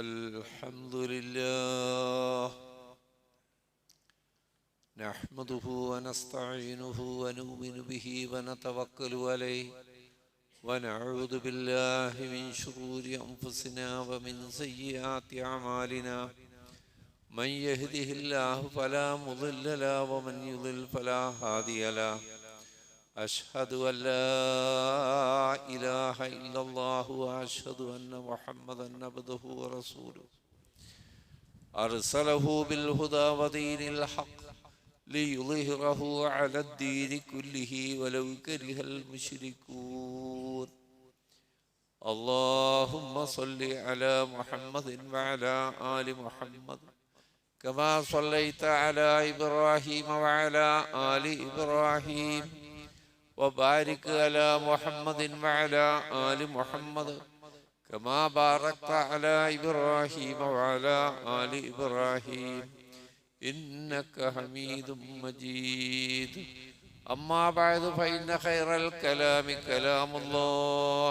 الحمد لله نحمده ونستعينه ونؤمن به ونتوكل عليه ونعوذ بالله من شرور أنفسنا ومن سيئات أعمالنا من يهده الله فلا مضل له ومن يضلل فلا هادي له أشهد أن لا إله إلا الله وأشهد أن محمدا عبده ورسوله أرسله بالهدى ودين الحق ليظهره على الدين كله ولو كره المشركون اللهم صل على محمد وعلى آل محمد كما صليت على إبراهيم وعلى آل إبراهيم وبارك على محمد وعلى آل محمد كما باركت على إبراهيم وعلى آل إبراهيم إنك حميد مجيد أما بعد فإن خير الكلام كلام الله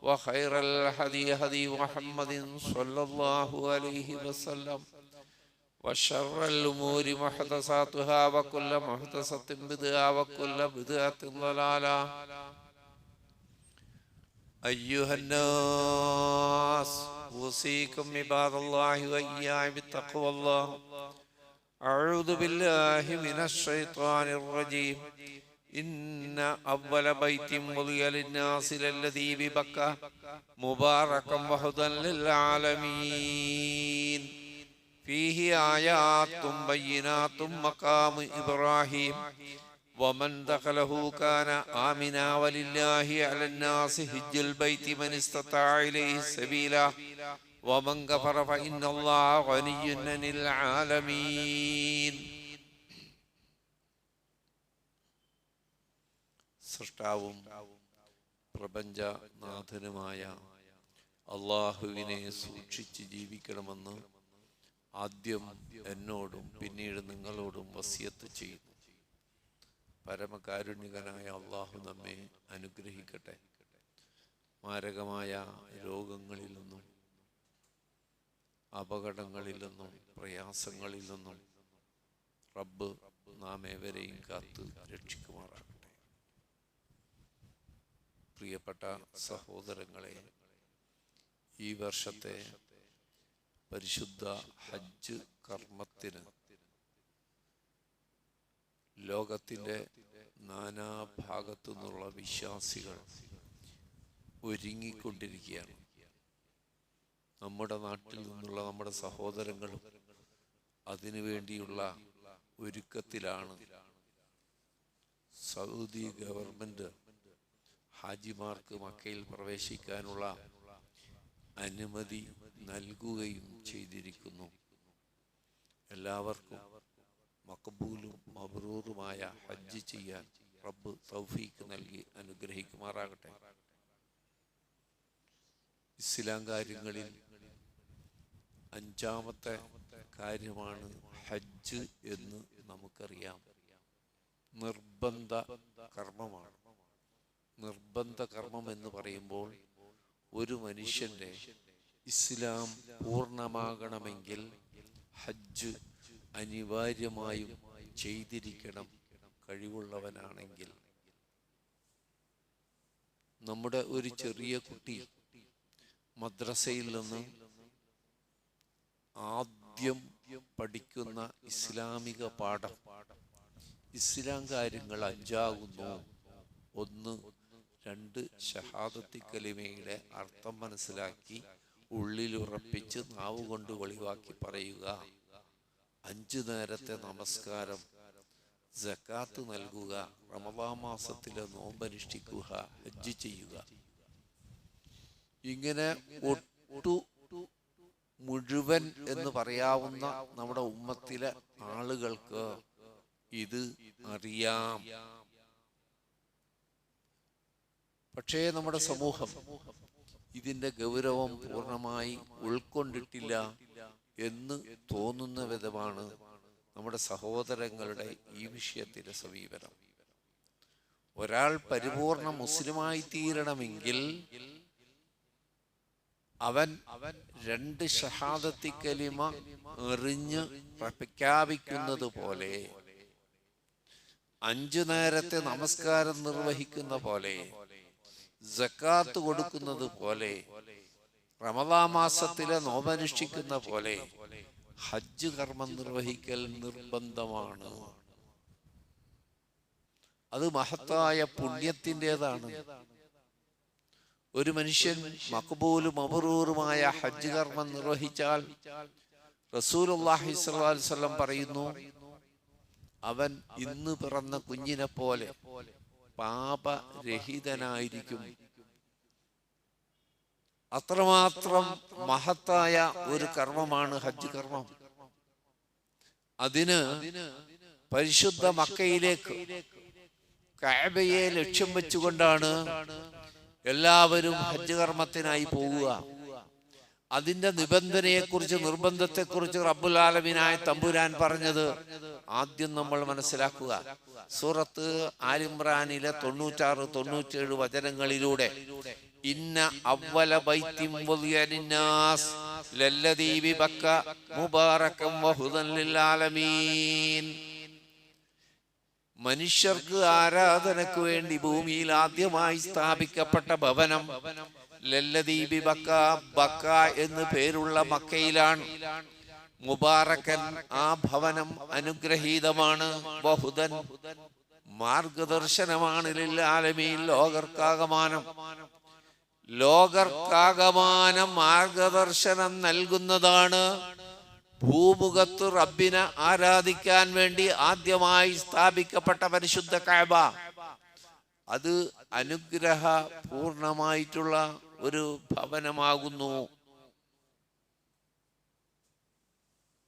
وخير الهدي هدي محمد صلى الله عليه وسلم وشر الأمور محدثاتها وكل محدثة بدعة وكل بدعة ضلالة أيها الناس أوصيكم عباد الله وإياي بتقوى الله أعوذ بالله من الشيطان الرجيم إن أول بيت وضع للناس للذي ببكة مباركا وهدى للعالمين فيه آيات بينات مقام إبراهيم ومن دخله كان آمنا ولله على الناس حج البيت من استطاع إليه سبيلا ومن كفر فإن الله غني عن العالمين. സൃഷ്ടാവും പ്രപഞ്ചനാഥനുമായ അള്ളാഹുവിനെ സൂക്ഷിച്ച് ജീവിക്കണമെന്ന് ആദ്യം എന്നോടും പിന്നീട് നിങ്ങളോടും വസിയത്ത് ചെയ്യുന്നു. പരമകാരുണികനായ അള്ളാഹു നമ്മെ അനുഗ്രഹിക്കട്ടെ. മാരകമായ രോഗങ്ങളിൽ നിന്നും അപകടങ്ങളിൽ നിന്നും പ്രയാസങ്ങളിൽ നിന്നും റബ്ബ് നാം ഏവരെയും കാത്ത് രക്ഷിക്കുമാറാകട്ടെ. പ്രിയപ്പെട്ട സഹോദരങ്ങളെ, ഈ വർഷത്തെ പരിശുദ്ധ ഹജ്ജ് കർമ്മത്തിന് ലോകത്തിൻ്റെ നാനാഭാഗത്തു നിന്നുള്ള വിശ്വാസികൾ ഒരുങ്ങിക്കൊണ്ടിരിക്കുകയാണ്. നമ്മുടെ നാട്ടിൽ നിന്നുള്ള നമ്മുടെ സഹോദരങ്ങളും അതിനുവേണ്ടിയുള്ള ഒരുക്കത്തിലാണ്. സൗദി ഗവൺമെൻറ് ഹാജിമാർക്ക് മക്കയിൽ പ്രവേശിക്കാനുള്ള അനുമതി നൽകുകയും ചെയ്തിരിക്കുന്നു. എല്ലാവർക്കും മഖബൂലും മബ്രൂറുമായ ഹജ്ജ് ചെയ്യാൻ റബ്ബ് തൗഫീക്ക് നൽകി അനുഗ്രഹിക്കുമാറാകട്ടെ. ഇസ്ലാം കാര്യങ്ങളിൽ അഞ്ചാമത്തെ കാര്യമാണ് ഹജ്ജ് എന്ന് നമുക്കറിയാം. നിർബന്ധ കർമ്മമാണ്. നിർബന്ധ കർമ്മം എന്ന് പറയുമ്പോൾ ഒരു മനുഷ്യന്റെ ഇസ്ലാം പൂർണ്ണമാകണമെങ്കിൽ ഹജ്ജ് അനിവാര്യമായും ചെയ്തിരിക്കണം, കഴിവുള്ളവനാണെങ്കിൽ. നമ്മുടെ ഒരു ചെറിയ കുട്ടി മദ്രസയിൽ നിന്ന് ആദ്യം പഠിക്കുന്ന ഇസ്ലാമിക പാഠം, ഇസ്ലാം കാര്യങ്ങൾ അഞ്ചാകുന്നു. 1, 2 ഷഹാദത്തി കലിമയുടെ അർത്ഥം മനസ്സിലാക്കി ഉള്ളിലുറപ്പിച്ച് നാവ് കൊണ്ട് വെളിവാക്കി പറയുക, 5 നേരത്തെ നമസ്കാരം, സക്കാത്ത് നൽകുക, റമദാൻ മാസത്തിലെ നോമ്പനുഷ്ഠിക്കുക, ഹജ്ജ് ചെയ്യുക. ഇങ്ങനെ ഒട്ടു മുഴുവൻ എന്ന് പറയാവുന്ന നമ്മുടെ ഉമ്മത്തിലെ ആളുകൾക്ക് ഇത് അറിയാം. പക്ഷേ നമ്മുടെ സമൂഹം ഇതിൻ്റെ ഗൗരവം പൂർണ്ണമായി ഉൾക്കൊണ്ടിട്ടില്ല എന്ന് തോന്നുന്ന വിധമാണ് നമ്മുടെ സഹോദരങ്ങളുടെ ഈ വിഷയത്തിലെ സമീപനം. ഒരാൾ പരിപൂർണ മുസ്ലിമായി തീരണമെങ്കിൽ അവൻ 2 ഷഹാദത്തി കലിമ എറിഞ്ഞ് പ്രഖ്യാപിക്കുന്നത് പോലെ, 5 നേരത്തെ നമസ്കാരം നിർവഹിക്കുന്ന പോലെ, സക്കാത്ത് കൊടുക്കുന്നത് പോലെ, റമദാൻ മാസത്തിലെ നോമ്പനുഷ്ഠിക്കുന്ന പോലെ ഹജ്ജ് കർമ്മം നിർവഹിക്കൽ നിർബന്ധമാണ്. അത് മഹത്തായ പുണ്യത്തിൻ്റെതാണ്. ഒരു മനുഷ്യൻ മഖ്ബൂലും മബ്റൂറുമായ ഹജ്ജ് കർമ്മം നിർവഹിച്ചാൽ റസൂലുള്ളാഹി സ്വല്ലല്ലാഹു അലൈഹി വസല്ലം പറയുന്നു, അവൻ ഇന്ന് പിറന്ന കുഞ്ഞിനെ പോലെ പാപരഹിതനായിരിക്കും. അത്രമാത്രം മഹത്തായ ഒരു കർമ്മമാണ് ഹജ്ജ് കർമ്മം. അതിന് പരിശുദ്ധ മക്കയിലേക്ക് കഅബയെ ലക്ഷ്യം വെച്ചുകൊണ്ടാണ് എല്ലാവരും ഹജ്ജ് കർമ്മത്തിനായി പോവുക. അതിന്റെ നിബന്ധനയെക്കുറിച്ച്, നിർബന്ധത്തെക്കുറിച്ച് റബ്ബുൽ ആലമീനായ തമ്പുരാൻ പറഞ്ഞത് ആദ്യം നമ്മൾ മനസ്സിലാക്കുക. സൂറത്ത് ആൽ ഇംറാനിലെ 96-97 വചനങ്ങളിലൂടെ ഇന്ന അവ്വല ബൈത്തിൻ വുദിഅ ലിന്നാസ് ലല്ലദീ ബിബക്ക മുബാറകം വഹുദൻ ലിൽ ആലമീൻ. മനുഷ്യർക്ക് ആരാധനയ്ക്ക് വേണ്ടി ഭൂമിയിൽ ആദ്യമായി സ്ഥാപിക്കപ്പെട്ട ഭവനം ലല്ലദീ ബിബക്ക, ബക്ക എന്ന് പേരുള്ള മക്കയിലാണ്. മുബാറക്കൻ, ആ ഭവനം അനുഗ്രഹീതമാണ്. വഹുദൻ, മാർഗദർശനമാണ്. ലിൽ ആലമീൻ, ലോകർക്കാകമാനം. ലോകർക്കാകമാനം മാർഗദർശനം നൽകുന്നതാണ്. ഭൂമുഖത്ത് റബ്ബിനെ ആരാധിക്കാൻ വേണ്ടി ആദ്യമായി സ്ഥാപിക്കപ്പെട്ട പരിശുദ്ധ കഅബ. അത് അനുഗ്രഹ പൂർണമായിട്ടുള്ള ഒരു ഭവനമാകുന്നു.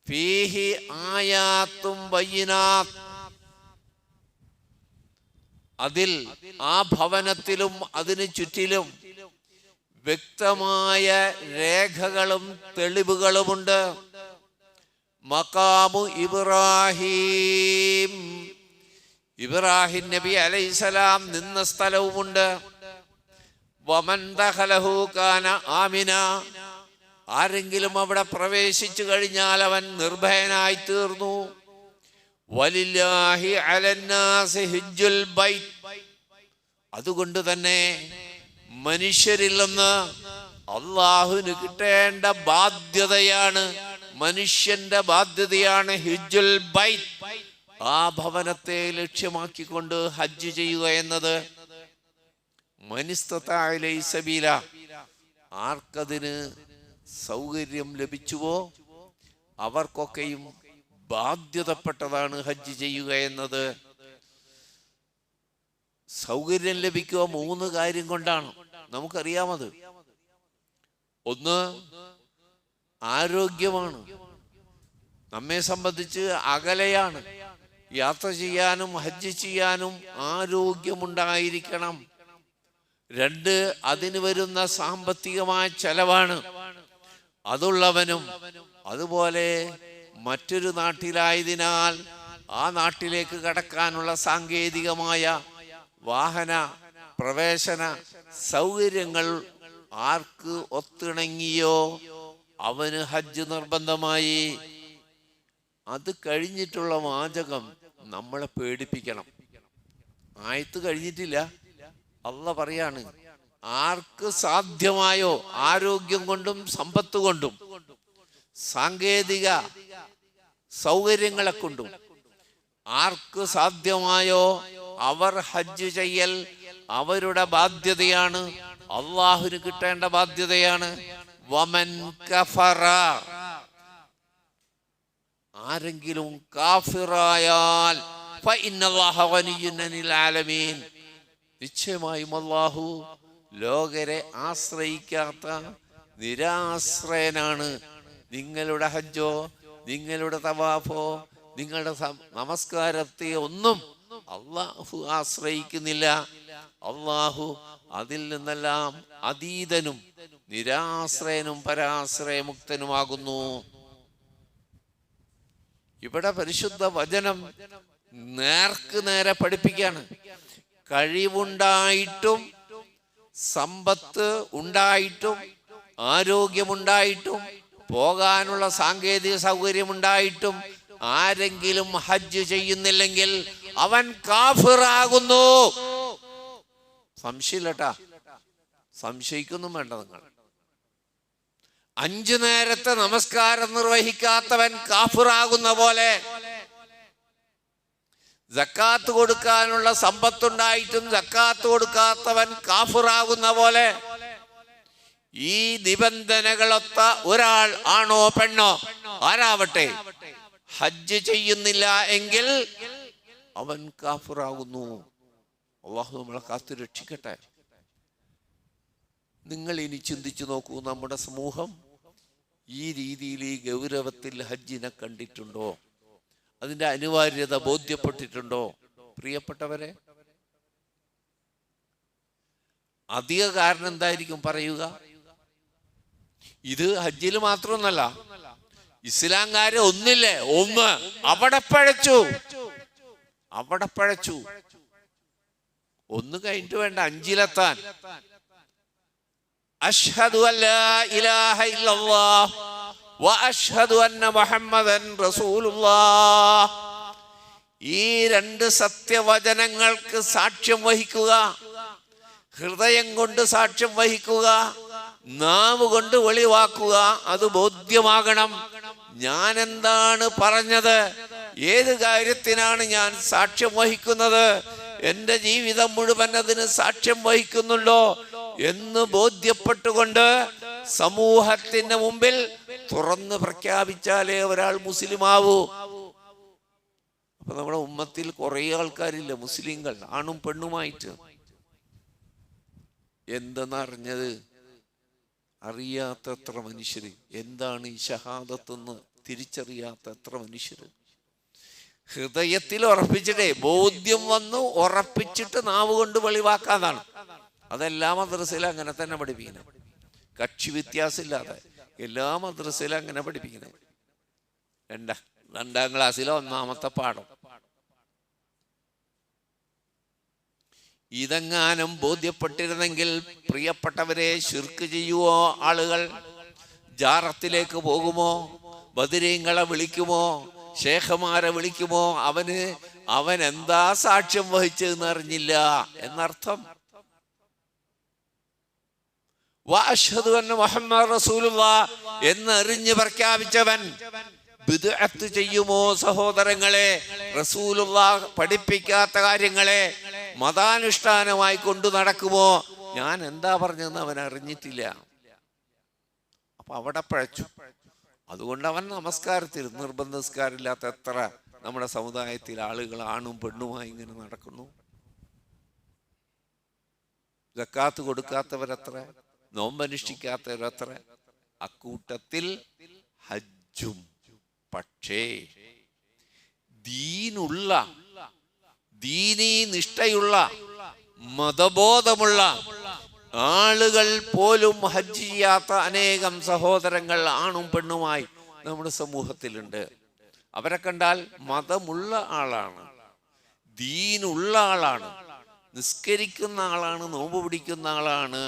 ഫീഹി ആയാത്തും ബയ്യിനാത്ത്, അതിൽ ആ ഭവനത്തിലും അതിന് ചുറ്റിലും വ്യക്തമായ രേഖകളും തെളിവുകളുമുണ്ട്. മഖാമു ഇബ്രാഹിം, ഇബ്രാഹിം നബി അലൈഹിസ്സലാം നിന്ന സ്ഥലവുമുണ്ട്. വമൻ ദഖലഹു കാന ആമിന, ആരെങ്കിലും അവിടെ പ്രവേശിച്ചു കഴിഞ്ഞാൽ അവൻ നിർഭയനായി തീർന്നു. വലില്ലാഹി അലന്നാസി ഹിജ്ജുൽ ബൈത്ത്, അതുകൊണ്ട് തന്നെ മനുഷ്യരിൽ നിന്ന് അള്ളാഹുവിന് കിട്ടേണ്ട ബാധ്യതയാണ്, മനുഷ്യന്റെ ബാധ്യതയാണ് ഹിജ്ജുൽ ബൈത്ത്. ആ ഭവനത്തെ ലക്ഷ്യമാക്കിക്കൊണ്ട് ഹജ്ജ് ചെയ്യുക എന്നത്. മനിസ്തതഅ ഇലൈഹി സബീല, ആർക്കതിന് സൗകര്യം ലഭിച്ചുവോ അവർക്കൊക്കെയും ബാധ്യതപ്പെട്ടതാണ് ഹജ്ജ് ചെയ്യുക എന്നത്. സൗകര്യം ലഭിക്കുക 3 കാര്യം കൊണ്ടാണ്, നമുക്കറിയാമത്. ഒന്ന്, ആരോഗ്യമാണ്. നമ്മെ സംബന്ധിച്ച് അകലെയാണ്. യാത്ര ചെയ്യാനും ഹജ്ജ് ചെയ്യാനും ആരോഗ്യമുണ്ടായിരിക്കണം. 2, അതിന് വരുന്ന സാമ്പത്തികമായ ചെലവാണ്. അതുള്ളവനും അതുപോലെ മറ്റൊരു നാട്ടിലായതിനാൽ ആ നാട്ടിലേക്ക് കടക്കാനുള്ള സാങ്കേതികമായ വാഹന പ്രവേശന സൗകര്യങ്ങൾ ആർക്ക് ഒത്തിണങ്ങിയോ അവന് ഹജ്ജ് നിർബന്ധമായി. അത് കഴിഞ്ഞിട്ടുള്ള വാചകം നമ്മളെ പേടിപ്പിക്കണം. ആയത്ത് കഴിഞ്ഞിട്ടില്ല, അല്ലാഹ് പറയാണ്, ആർക്ക് സാധ്യമായോ ആരോഗ്യം കൊണ്ടും സമ്പത്ത് കൊണ്ടും സാങ്കേതിക സൗകര്യങ്ങളെ കൊണ്ടും ആർക്ക് സാധ്യമായോ അവർ ഹജ്ജ് ചെയ്യൽ അവരുടെ ബാധ്യതയാണ്, അള്ളാഹുവിന് കിട്ടേണ്ട ബാധ്യതയാണ്. വമൻ കഫറ, ആരെങ്കിലും കാഫിറായാൽ ഫഇന്നല്ലാഹ ഗനിയ്യുൻ അനിൽ ആലമീൻ, നിശ്ചയമായും അല്ലാഹു ലോകരെ ആശ്രയിക്കാത്ത നിരാശ്രയനാണ്. നിങ്ങളുടെ ഹജ്ജോ നിങ്ങളുടെ തവാഫോ നിങ്ങളുടെ നമസ്കാരത്തെ ഒന്നും അള്ളാഹു ആശ്രയിക്കുന്നില്ല. അള്ളാഹു അതിൽ നിന്നെല്ലാം അതീതനും നിരാശ്രയനും പരാശ്രയമുക്തനുമാകുന്നു. ഇവിടെ പരിശുദ്ധ വചനം നേർക്ക് നേരെ പഠിപ്പിക്കുകയാണ്. കഴിവുണ്ടായിട്ടും സമ്പത്ത് ഉണ്ടായിട്ടും ആരോഗ്യമുണ്ടായിട്ടും പോകാനുള്ള സാങ്കേതിക സൗകര്യമുണ്ടായിട്ടും ആരെങ്കിലും ഹജ്ജ് ചെയ്യുന്നില്ലെങ്കിൽ അവൻ കാഫിറാകുന്നു. സംശയമില്ലട്ടാ, സംശയിക്കൊന്നും വേണ്ട നിങ്ങൾ. 5 നേരത്തെ നമസ്കാരം നിർവഹിക്കാത്തവൻ കാഫിറാകുന്ന പോലെ, സക്കാത്ത് കൊടുക്കാനുള്ള സമ്പത്തുണ്ടായിട്ടും സക്കാത്ത് കൊടുക്കാത്തവൻ കാഫിറാകുന്ന പോലെ, ഈ നിബന്ധനകളൊത്ത ഒരാൾ ആണോ പെണ്ണോ ആരാവട്ടെ ഹജ്ജ് ചെയ്യുന്നില്ല എങ്കിൽ അവൻ കാഫിറാകുന്നു. അല്ലാഹു നമ്മളെ കാത്തു രക്ഷിക്കട്ടെ. നിങ്ങൾ ഇനി ചിന്തിച്ചു നോക്കൂ, നമ്മുടെ സമൂഹം ഈ രീതിയിൽ ഈ ഗൗരവത്തിൽ ഹജ്ജിനെ കണ്ടിട്ടുണ്ടോ? അതിന്റെ അനിവാര്യത ബോധ്യപ്പെട്ടിട്ടുണ്ടോ? പ്രിയപ്പെട്ടവരെ, അധിക കാരണം എന്തായിരിക്കും പറയുക? ഇത് ഹജ്ജിൽ മാത്രമൊന്നല്ല, ഇസ്ലാംകാര് ഒന്നില്ലേ, ഒന്ന് അവിടെ പഴച്ചു. ഒന്ന് കഴിഞ്ഞിട്ട് വേണ്ട 5-ലെത്താൻ. അഷ്ഹദു അല്ലാ ഇലാഹ ഇല്ലല്ലാഹ് വ അഷ്ഹദു അന്ന മുഹമ്മദൻ റസൂലുള്ളാഹ്. ഈ 2 സത്യവചനങ്ങൾക്ക് സാക്ഷ്യം വഹിക്കുക, ഹൃദയം കൊണ്ട് സാക്ഷ്യം വഹിക്കുക, നാവ് കൊണ്ട് വെളിവാക്കുക. അത് ബോധ്യമാകണം. ഞാൻ എന്താണ് പറഞ്ഞത്, ഏത് കാര്യത്തിനാണ് ഞാൻ സാക്ഷ്യം വഹിക്കുന്നത്, എൻ്റെ ജീവിതം മുഴുവൻ അതിന് സാക്ഷ്യം വഹിക്കുന്നുണ്ടോ എന്ന് ബോധ്യപ്പെട്ടുകൊണ്ട് സമൂഹത്തിന്റെ മുമ്പിൽ തുറന്ന് പ്രഖ്യാപിച്ചാലേ ഒരാൾ മുസ്ലിമാവൂ. അപ്പൊ നമ്മുടെ ഉമ്മത്തിൽ കുറെ ആൾക്കാരില്ല മുസ്ലിങ്ങൾ, ആണും പെണ്ണുമായിട്ട്. എന്തെന്നറിഞ്ഞത് അറിയാത്ത എത്ര മനുഷ്യര്, എന്താണ് ഈ ഷഹാദത്തെന്ന് തിരിച്ചറിയാത്ത എത്ര മനുഷ്യര്. ഹൃദയത്തിൽ ഉറപ്പിച്ചിട്ടേ, ബോധ്യം വന്നു ഉറപ്പിച്ചിട്ട് നാവ് കൊണ്ട് വെളിവാക്കാതാണ്. അതെല്ലാ മദ്രസയിലും അങ്ങനെ തന്നെ പഠിപ്പിക്കുന്നത്, കക്ഷി വ്യത്യാസമില്ലാതെ എല്ലാ മദ്രസയിലും അങ്ങനെ പഠിപ്പിക്കുന്നത്. 2ാം ക്ലാസ്സിലെ 1ാമത്തെ പാഠം. ഇതെങ്ങാനും ബോധ്യപ്പെട്ടിരുന്നെങ്കിൽ പ്രിയപ്പെട്ടവരെ, ശിർക്ക് ചെയ്യുവോ ആളുകൾ? ജാറത്തിലേക്ക് പോകുമോ? ബദരീങ്ങളെ വിളിക്കുമോ? ശേഖമാരെ വിളിക്കുമോ? അവൻ എന്താ സാക്ഷ്യം വഹിച്ചതെന്ന് അറിഞ്ഞില്ല എന്നർത്ഥം. വഅശ്ഹദു അന്ന മുഹമ്മദ് റസൂലുള്ളാഹ് എന്നറിഞ്ഞ് പ്രഖ്യാപിച്ചവൻ ബിദ്അത്ത് ചെയ്യുമോ? സഹോദരങ്ങളെ, റസൂലുള്ളാഹ് പഠിപ്പിക്കാത്ത കാര്യങ്ങളെ മതാനുഷ്ഠാനമായി കൊണ്ടു നടക്കുമോ? ഞാൻ എന്താ പറഞ്ഞതെന്ന് അവൻ അറിഞ്ഞിട്ടില്ല. അപ്പൊ അവിടെ പഴച്ചു. അതുകൊണ്ട് അവൻ നമസ്കാരത്തിൽ, നിർബന്ധ നിസ്കാരമില്ലാത്ത എത്ര നമ്മുടെ സമുദായത്തിൽ ആളുകൾ ആണും പെണ്ണുമായി ഇങ്ങനെ നടക്കുന്നു. സക്കാത്ത് കൊടുക്കാത്തവരത്ര, നോമ്പനുഷ്ഠിക്കാത്തവരത്ര, അക്കൂട്ടത്തിൽ ഹജ്ജും. പക്ഷേ ദീനീ നിഷ്ഠയുള്ള മതബോധമുള്ള ആളുകൾ പോലും ഹജ്ജ് ചെയ്യാത്ത അനേകം സഹോദരങ്ങൾ ആണും പെണ്ണുമായി നമ്മുടെ സമൂഹത്തിലുണ്ട്. അവരെ കണ്ടാൽ മതമുള്ള ആളാണ്, ദീനുള്ള ആളാണ്, നിസ്കരിക്കുന്ന ആളാണ്, നോമ്പ് പിടിക്കുന്ന ആളാണ്.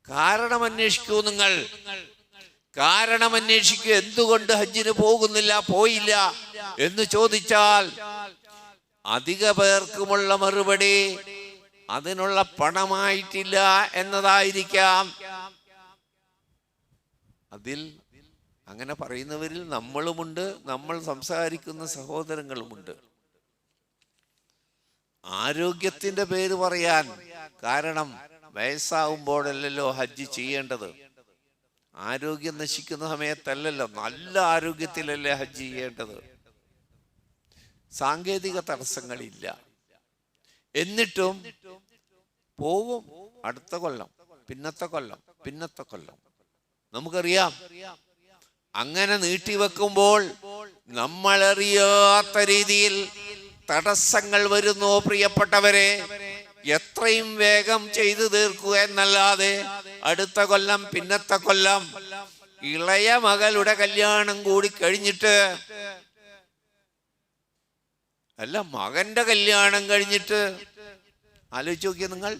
കാരണം അന്വേഷിക്കൂ നിങ്ങൾ, കാരണം അന്വേഷിക്കൂ. എന്തുകൊണ്ട് ഹജ്ജിന് പോയില്ല എന്ന് ചോദിച്ചാൽ അധിക പേർക്കുമുള്ള മറുപടി അതിനുള്ള പണമായിട്ടില്ല എന്നതായിരിക്കാം. അതിൽ അങ്ങനെ പറയുന്നവരിൽ നമ്മളുമുണ്ട്, നമ്മൾ സംസാരിക്കുന്ന സഹോദരങ്ങളുമുണ്ട്. ആരോഗ്യത്തിന്റെ പേര് പറയാൻ കാരണം വയസ്സാവുമ്പോഴല്ലല്ലോ ഹജ്ജ് ചെയ്യേണ്ടത്, ആരോഗ്യം നശിക്കുന്ന സമയത്തല്ലല്ലോ, നല്ല ആരോഗ്യത്തിലല്ലേ ഹജ്ജ് ചെയ്യേണ്ടത്. സാങ്കേതിക തടസ്സങ്ങളില്ല, എന്നിട്ടും പോവും. അടുത്ത കൊല്ലം, പിന്നത്തെ കൊല്ലം. നമുക്കറിയാം, അങ്ങനെ നീട്ടിവെക്കുമ്പോൾ നമ്മളറിയാത്ത രീതിയിൽ തടസ്സങ്ങൾ വരുന്നു. പ്രിയപ്പെട്ടവരെ, എത്രയും വേഗം ചെയ്തു തീർക്കുക എന്നല്ലാതെ അടുത്ത കൊല്ലം, പിന്നത്തെ കൊല്ലം, ഇളയ മകളുടെ കല്യാണം കൂടി കഴിഞ്ഞിട്ട്, അല്ല മകന്റെ കല്യാണം കഴിഞ്ഞിട്ട്, ആലോചിച്ച് നോക്കിയ നിങ്ങൾ,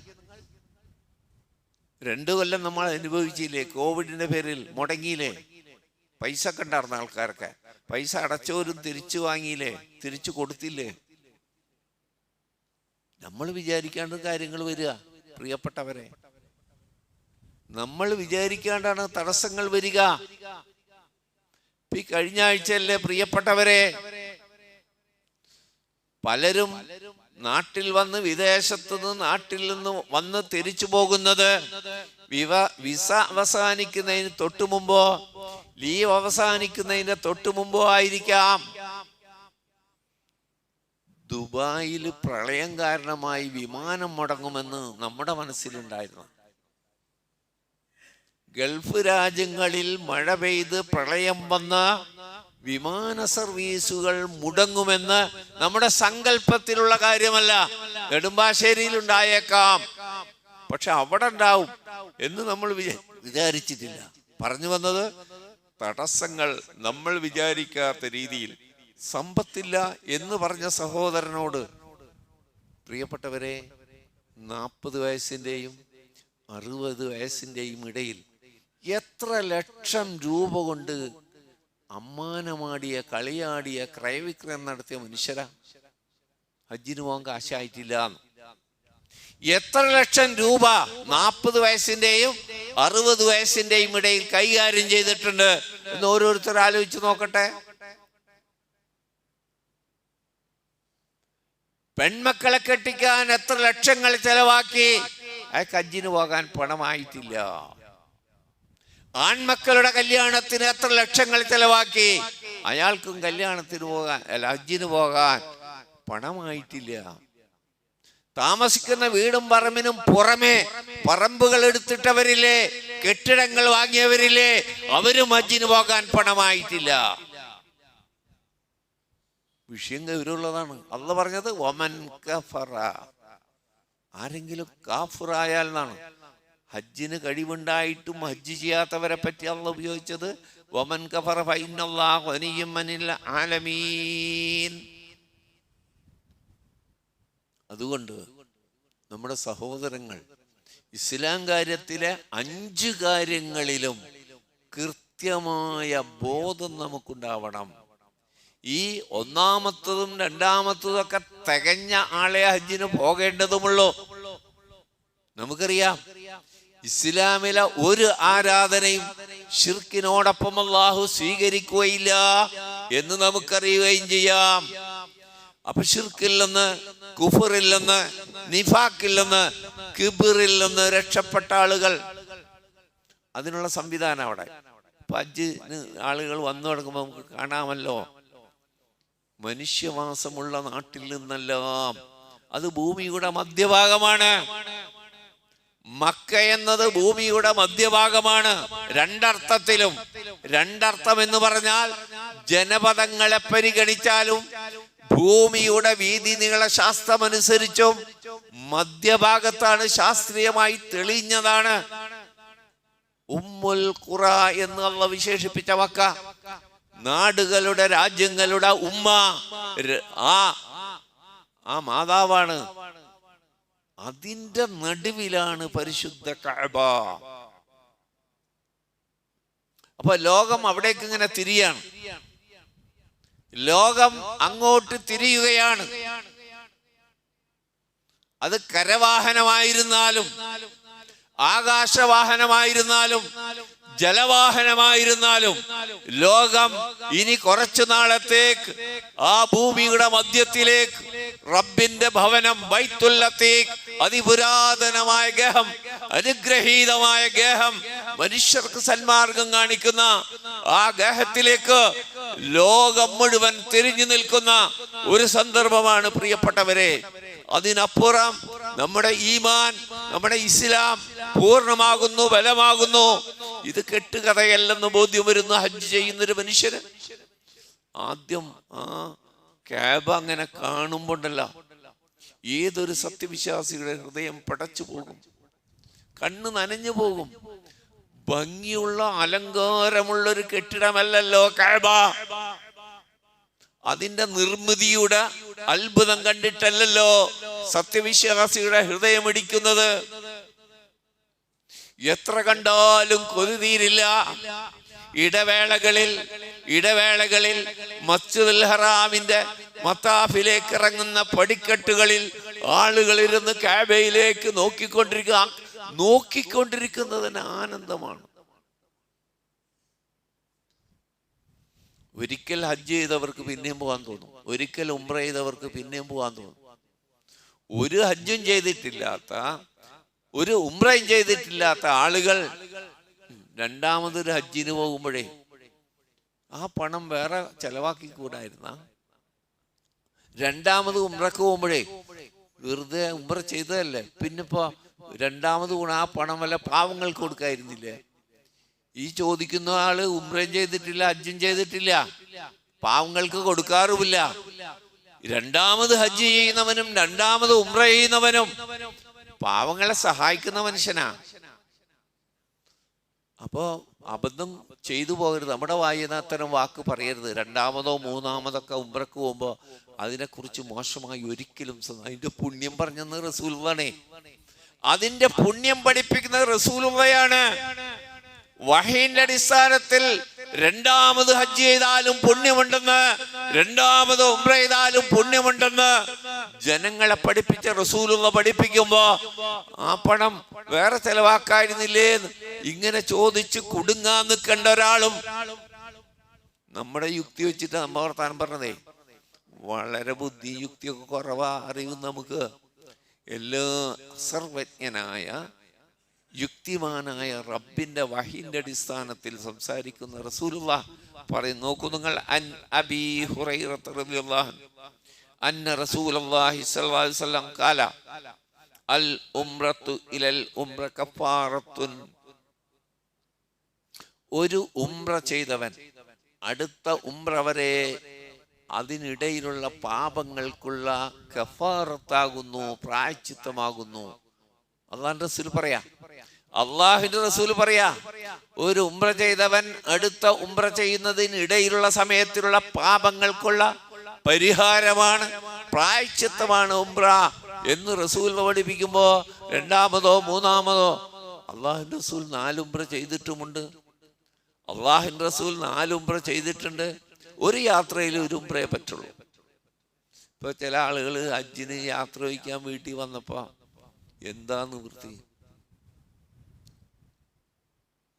2 കൊല്ലം നമ്മൾ അനുഭവിച്ചില്ലേ? കോവിഡിന്റെ പേരിൽ മുടങ്ങിയില്ലേ? പൈസ ഒക്കെ ഉണ്ടായിരുന്ന ആൾക്കാരൊക്കെ പൈസ അടച്ചവരും തിരിച്ചു വാങ്ങിയില്ലേ? തിരിച്ചു കൊടുത്തില്ലേ? നമ്മൾ വിചാരിക്കാണ്ട് കാര്യങ്ങൾ വരിക പ്രിയപ്പെട്ടവരെ. നമ്മൾ വിചാരിക്കാണ്ടാണ് തടസ്സങ്ങൾ വരിക. ഈ കഴിഞ്ഞ ആഴ്ചയല്ലേ പ്രിയപ്പെട്ടവരെ പലരും നാട്ടിൽ വന്ന് വിദേശത്തു നിന്ന് നാട്ടിൽ നിന്ന് വന്ന് തിരിച്ചു പോകുന്നത് വിസ അവസാനിക്കുന്നതിന് തൊട്ടു മുമ്പോ ലീവ് അവസാനിക്കുന്നതിന്റെ തൊട്ടു മുമ്പോ ആയിരിക്കാം. ദുബായിൽ പ്രളയം കാരണമായി വിമാനം മുടങ്ങുമെന്ന് നമ്മുടെ മനസ്സിലുണ്ടായിരുന്നു. ഗൾഫ് രാജ്യങ്ങളിൽ മഴ പെയ്ത് പ്രളയം വന്ന വിമാന സർവീസുകൾ മുടങ്ങുമെന്ന് നമ്മുടെ സങ്കല്പത്തിലുള്ള കാര്യമല്ല. നെടുമ്പാശ്ശേരിയിൽ ഉണ്ടായേക്കാം, പക്ഷെ അവിടെ ഉണ്ടാവും എന്ന് നമ്മൾ വിചാരിച്ചിട്ടില്ല. പറഞ്ഞു വന്നത് തടസ്സങ്ങൾ നമ്മൾ വിചാരിക്കാത്ത രീതിയിൽ. സമ്പത്തില്ല എന്ന് പറഞ്ഞ സഹോദരനോട് പ്രിയപ്പെട്ടവരെ 40 വയസ്സിൻ്റെയും 60 വയസ്സിൻ്റെയും ഇടയിൽ എത്ര ലക്ഷം രൂപ കൊണ്ട് അമ്മാനമാടിയ കളിയാടിയ ക്രയവിക്രയം നടത്തിയ മനുഷ്യരാ. ഹജ്ജിന് പോകാൻ കാശായിട്ടില്ല. എത്ര ലക്ഷം രൂപ 40 വയസ്സിൻ്റെയും 60 വയസ്സിൻ്റെയും ഇടയിൽ കൈകാര്യം ചെയ്തിട്ടുണ്ട് എന്ന് ഓരോരുത്തർ ആലോചിച്ച് നോക്കട്ടെ. പെൺമക്കളെ കെട്ടിക്കാൻ എത്ര ലക്ഷങ്ങൾ ചെലവാക്കി, അയാൾക്ക് ഹജ്ജിന് പോകാൻ പണമായിട്ടില്ല. ആൺമക്കളുടെ കല്യാണത്തിന് എത്ര ലക്ഷങ്ങൾ ചെലവാക്കി, അയാൾക്കും കല്യാണത്തിന് പോകാൻ ഹജ്ജിന് പോകാൻ പണമായിട്ടില്ല. താമസിക്കുന്ന വീടും പറമ്പിനും പുറമെ പറമ്പുകൾ എടുത്തിട്ടവരില്ലേ, കെട്ടിടങ്ങൾ വാങ്ങിയവരില്ലേ, അവരും ഹജ്ജിന് പോകാൻ പണമായിട്ടില്ല. വിഷയം ഗൗരവമുള്ളതാണ്. അള്ളാഹ് പറഞ്ഞത് വമൻ കഫറ, ആരെങ്കിലും കാഫിറായാൽ എന്നാണ്. ഹജ്ജിന് കഴിവുണ്ടായിട്ടും ഹജ്ജ് ചെയ്യാത്തവരെ പറ്റി അള്ളാഹ് ഉപയോഗിച്ചത് വമൻ കഫറ ഫഇന്നല്ലാഹു ഗനിയ്യുൻ അനിൽ ആലമീൻ. അതുകൊണ്ട് നമ്മുടെ സഹോദരങ്ങൾ ഇസ്ലാം കാര്യത്തിലെ 5 കാര്യങ്ങളിലും കൃത്യമായ ബോധം നമുക്കുണ്ടാവണം. ഈ ഒന്നാമത്തതും രണ്ടാമത്തതും ഒക്കെ തികഞ്ഞ ആളെ ഹജ്ജിന് പോകേണ്ടതുമുള്ളൂ. നമുക്കറിയാം ഇസ്ലാമിലെ ഒരു ആരാധനയും ശിർക്കിനോടൊപ്പം അല്ലാഹു സ്വീകരിക്കുകയില്ല എന്ന് നമുക്കറിയുകയും ചെയ്യാം. അപ്പൊ ശിർക്കിൽ നിന്ന്, കുഫറിൽ നിന്ന്, നിഫാഖിൽ നിന്ന്, കിബിറിൽ നിന്ന് രക്ഷപ്പെട്ട ആളുകൾ, അതിനുള്ള സംവിധാനം അവിടെ. അപ്പൊ ഹജ്ജിന് ആളുകൾ വന്നു തുടങ്ങുമ്പോൾ നമുക്ക് കാണാമല്ലോ, മനുഷ്യവാസമുള്ള നാട്ടിൽ നിന്നെല്ലാം, അത് ഭൂമിയുടെ മധ്യഭാഗമാണ്. മക്ക എന്നത് ഭൂമിയുടെ മധ്യഭാഗമാണ്. രണ്ടർത്ഥത്തിലും. രണ്ടർത്ഥം എന്ന് പറഞ്ഞാൽ ജനപദങ്ങളെ പരിഗണിച്ചാലും ഭൂമിയുടെ വീതി നീള ശാസ്ത്രമനുസരിച്ചും മധ്യഭാഗത്താണ്, ശാസ്ത്രീയമായി തെളിഞ്ഞതാണ്. ഉമ്മുൽ ഖുറ എന്ന് അല്ലാഹ് വിശേഷിപ്പിച്ച മക്ക, നാടുകളുടെ രാജ്യങ്ങളുടെ ഉമ്മ, ആ മാതാവാണ്. അതിന്റെ നടുവിലാണ് പരിശുദ്ധ കഅബ. അപ്പൊ ലോകം അവിടേക്ക് ഇങ്ങനെ തിരിയാണ്. ലോകം അങ്ങോട്ട് തിരിയുകയാണ്. അത് കരവാഹനമായിരുന്നാലും ആകാശവാഹനമായിരുന്നാലും ജലവാഹനമായിരുന്നാലും ലോകം ഇനി കുറച്ചു നാളത്തേക്ക് ആ ഭൂമിയുടെ മധ്യത്തിലേക്ക് റബ്ബിന്റെ ഭവനം ബൈത്തുൽ അതീഖ്, അതിപുരാതനമായ ഗേഹം, അനുഗ്രഹീതമായ ഗേഹം, മനുഷ്യർക്ക് സന്മാർഗം കാണിക്കുന്ന ആ ഗേഹത്തിലേക്ക് ലോകം മുഴുവൻ തിരിഞ്ഞു നിൽക്കുന്ന ഒരു സന്ദർഭമാണ് പ്രിയപ്പെട്ടവരെ. അതിനപ്പുറം നമ്മുടെ ഈമാൻ, നമ്മുടെ ഇസ്ലാം പൂർണ്ണമാകുന്നു, ബലമാകുന്നു. ഇത് കെട്ടുകഥയല്ലെന്ന് ബോധ്യം വരുന്ന ഹജ്ജ് ചെയ്യുന്നൊരു മനുഷ്യന് ആദ്യം ആ കാബ അങ്ങനെ കാണുമ്പോണ്ടല്ല, ഏതൊരു സത്യവിശ്വാസിയുടെ ഹൃദയം പടച്ചു പോകും, കണ്ണ് നനഞ്ഞു പോകും. ഭംഗിയുള്ള അലങ്കാരമുള്ളൊരു കെട്ടിടമല്ലല്ലോ കാബ. അതിന്റെ നിർമ്മിതിയുടെ അത്ഭുതം കണ്ടിട്ടല്ലല്ലോ സത്യവിശ്വാസിയുടെ ഹൃദയം ഇടിക്കുന്നത്. എത്ര കണ്ടാലും കൊതി തീരില്ല. ഇടവേളകളിൽ മസ്ജിദുൽ ഹറാമിന്റെ മത്താഫിലേക്ക് ഇറങ്ങുന്ന പടിക്കെട്ടുകളിൽ ആളുകൾ ഇരുന്ന് കഅബയിലേക്ക് നോക്കിക്കൊണ്ടിരിക്കുന്നതിന് ആനന്ദമാണ്. ഒരിക്കൽ ഹജ്ജ് ചെയ്തവർക്ക് പിന്നെയും പോകാൻ തോന്നും, ഒരിക്കൽ ഉംറ ചെയ്തവർക്ക് പിന്നെയും പോകാൻ തോന്നും. ഒരു ഹജ്ജും ചെയ്തിട്ടില്ലാത്ത, ഒരു ഉംറയും ചെയ്തിട്ടില്ലാത്ത ആളുകൾ രണ്ടാമതൊരു ഹജ്ജിന് പോകുമ്പോഴേ ആ പണം വേറെ ചെലവാക്കി കൂടായിരുന്ന? രണ്ടാമത് ഉംറക്ക് പോകുമ്പോഴേ വെറുതെ ഉംറ ചെയ്തതല്ലേ, പിന്നിപ്പോ രണ്ടാമത് ആ പണം വല്ല പാവങ്ങൾക്ക് കൊടുക്കായിരുന്നില്ലേ? ഈ ചോദിക്കുന്ന ആള് ഉംറയും ചെയ്തിട്ടില്ല, ഹജ്ജും ചെയ്തിട്ടില്ല, പാവങ്ങൾക്ക് കൊടുക്കാറുമില്ല. രണ്ടാമത് ഹജ്ജ് ചെയ്യുന്നവനും രണ്ടാമത് ഉംറ ചെയ്യുന്നവനും പാവങ്ങളെ സഹായിക്കുന്ന മനുഷ്യനാ. അപ്പോ അബദ്ധം ചെയ്തു പോകരുത്. നമ്മുടെ വായിന്ന് അത്തരം വാക്ക് പറയരുത്. രണ്ടാമതോ മൂന്നാമതൊക്കെ ഉംറക്ക് പോകുമ്പോ അതിനെക്കുറിച്ച് മോശമായി ഒരിക്കലും. അതിന്റെ പുണ്യം പറഞ്ഞെന്ന് റസൂലുള്ളാഹി, അതിന്റെ പുണ്യം പഠിപ്പിക്കുന്നത് റസൂലുള്ളാഹിയാണ്. വഹീന്റെ അടിസ്ഥാനത്തിൽ രണ്ടാമത് ഹജ്ജ് ചെയ്താലും പുണ്യമുണ്ടെന്ന്, രണ്ടാമത് ഉംറ ചെയ്താലും പുണ്യമുണ്ടെന്ന് ജനങ്ങളെ പഠിപ്പിച്ച റസൂലുള്ളാഹി പഠിപ്പിക്കുമ്പോ ആ പണം വേറെ ചെലവാക്കായിരുന്നില്ലേ ഇങ്ങനെ ചോദിച്ച് കുടുങ്ങാൻ നിൽക്കേണ്ട ഒരാളും നമ്മുടെ യുക്തി വെച്ചിട്ട് നമ്മ വർത്താനം പറഞ്ഞതേ. വളരെ ബുദ്ധി യുക്തിയൊക്കെ കുറവാ അറിയും നമുക്ക്. എല്ലാ സർവജ്ഞനായ യുക്തിമാനായ റബ്ബിന്റെ വഹീന്റെ അടിസ്ഥാനത്തിൽ സംസാരിക്കുന്ന റസൂലുള്ളാഹി പറയും. നോക്കൂ നിങ്ങൾ, അൻ അബീ ഹുറൈറ റളിയല്ലാഹു അന്ന റസൂലുള്ളാഹി സ്വല്ലല്ലാഹു അലൈഹി വസല്ലം ഖാല അൽ ഉംറത്തു ഇലൽ ഉംറ കഫാറത്തുൻ. ഒരു ഉംറ ചെയ്തവൻ അടുത്ത ഉംറ വരെ അതിനിടയിലുള്ള പാപങ്ങൾക്കുള്ള കഫാറത്താകുന്നു, പ്രായശ്ചിത്തമാകുന്നു. അല്ലാഹുവിന്റെ റസൂൽ പറയാ, അള്ളാഹുവിന്റെ റസൂൽ പറയാ, ഒരു ഉംറ ചെയ്തവൻ അടുത്ത ഉംറ ചെയ്യുന്നതിന് ഇടയിലുള്ള സമയത്തിലുള്ള പാപങ്ങൾക്കുള്ള പരിഹാരമാണ്, പ്രായശ്ചിത്തമാണ് ഉംറ എന്ന് റസൂൽ പഠിപ്പിക്കുമ്പോ രണ്ടാമതോ മൂന്നാമതോ അള്ളാഹുവിന്റെ റസൂൽ 4 ഉംറ ചെയ്തിട്ടുമുണ്ട്. അള്ളാഹുവിന്റെ റസൂൽ 4 ഉംറ ചെയ്തിട്ടുണ്ട്. ഒരു യാത്രയിൽ ഒരു ഉംറയെ പറ്റുള്ളൂ. ഇപ്പൊ ചില ആളുകൾ ഹജ്ജിന് യാത്ര വയ്ക്കാൻ വീട്ടിൽ വന്നപ്പോ എന്താ നിവൃത്തി?